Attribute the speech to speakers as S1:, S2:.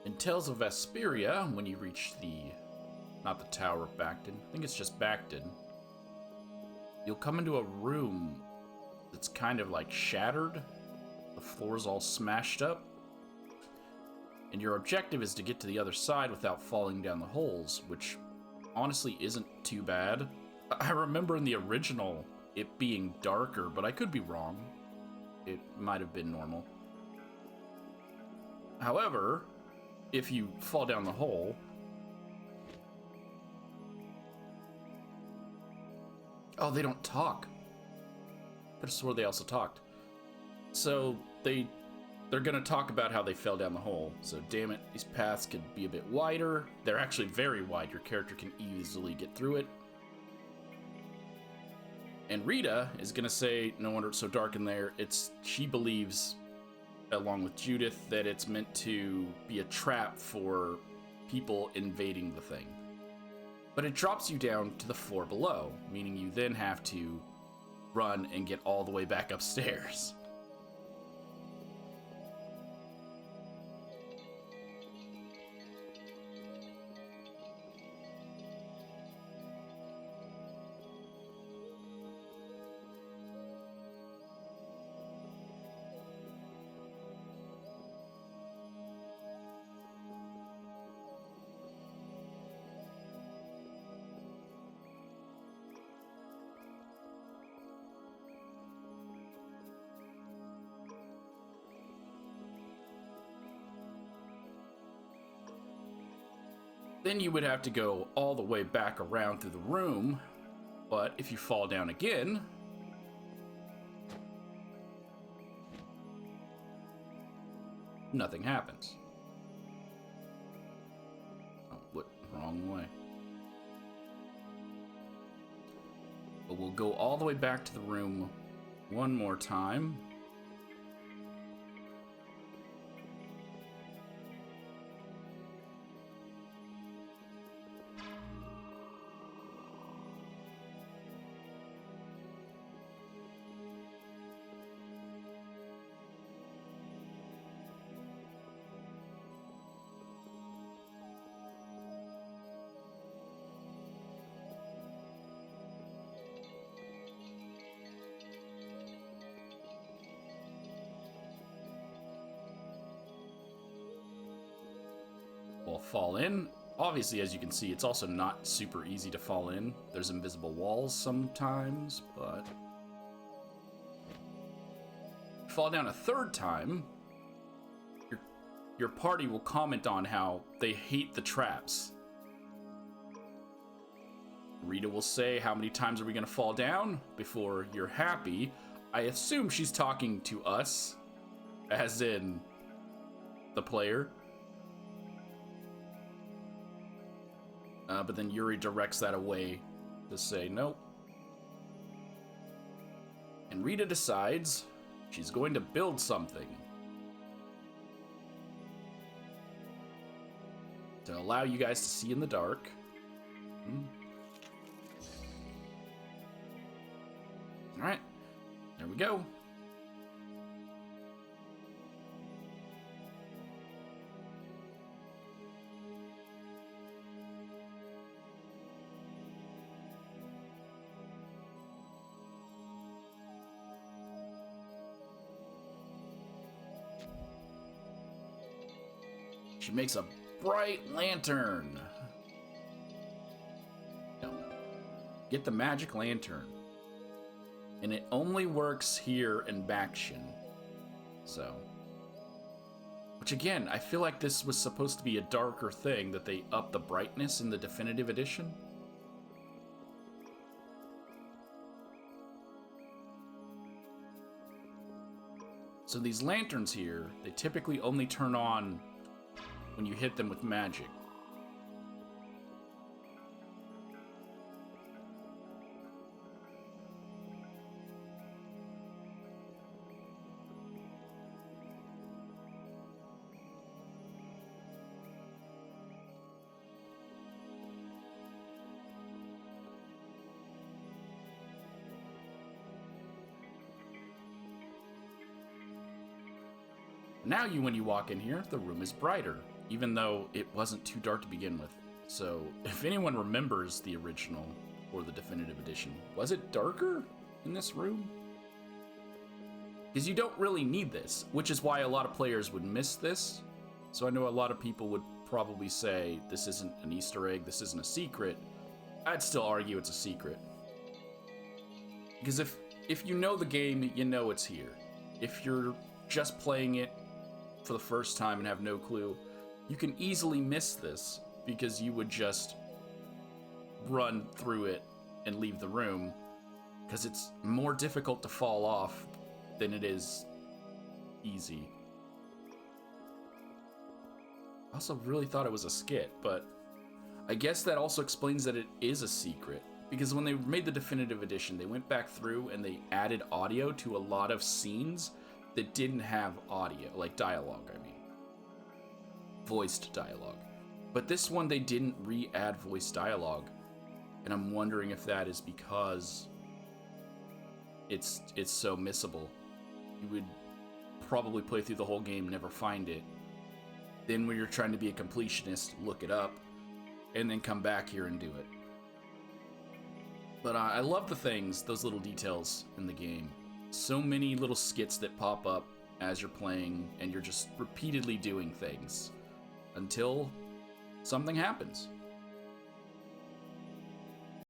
S1: In Tales of Vesperia, when you reach not the Tower of Bacton, I think it's just Bacton, you'll come into a room that's kind of like shattered. The floor's all smashed up. And your objective is to get to the other side without falling down the holes, which honestly isn't too bad. I remember in the original it being darker, but I could be wrong. It might have been normal. However, if you fall down the hole... Oh, they don't talk. I could have swore they also talked. So they're gonna talk about how they fell down the hole. So damn it, these paths could be a bit wider. They're actually very wide. Your character can easily get through it. And Rita is gonna say, no wonder it's so dark in there. She believes, along with Judith, that it's meant to be a trap for people invading the thing. But it drops you down to the floor below, meaning you then have to run and get all the way back upstairs. Then you would have to go all the way back around through the room, but if you fall down again, nothing happens. Oh, what? Wrong way. But we'll go all the way back to the room one more time. We'll fall in. Obviously, as you can see, it's also not super easy to fall in. There's invisible walls sometimes, but... Fall down a third time, your party will comment on how they hate the traps. Rita will say, how many times are we going to fall down before you're happy? I assume she's talking to us, as in the player. But then Yuri directs that away to say nope. And Rita decides she's going to build something to allow you guys to see in the dark. Alright, there we go. She makes a bright lantern. Get the magic lantern. And it only works here in Bakshin. So. Which again, I feel like this was supposed to be a darker thing, that they upped the brightness in the definitive edition. So these lanterns here, they typically only turn on when you hit them with magic. Now when you walk in here, the room is brighter. even though it wasn't too dark to begin with. So, if anyone remembers the original or the definitive edition, was it darker in this room? Because you don't really need this, which is why a lot of players would miss this. So I know a lot of people would probably say, this isn't an Easter egg, this isn't a secret. I'd still argue it's a secret. Because if you know the game, you know it's here. If you're just playing it for the first time and have no clue, you can easily miss this because you would just run through it and leave the room, because it's more difficult to fall off than it is easy. I also really thought it was a skit, but I guess that also explains that it is a secret, because when they made the definitive edition, they went back through and they added audio to a lot of scenes that didn't have audio, like dialogue, I mean. Voiced dialogue. But this one, they didn't re-add voice dialogue, and I'm wondering if that is because it's so missable. You would probably play through the whole game, never find it. Then when you're trying to be a completionist, look it up, and then come back here and do it. But I love the things, those little details in the game. So many little skits that pop up as you're playing, and you're just repeatedly doing things until something happens.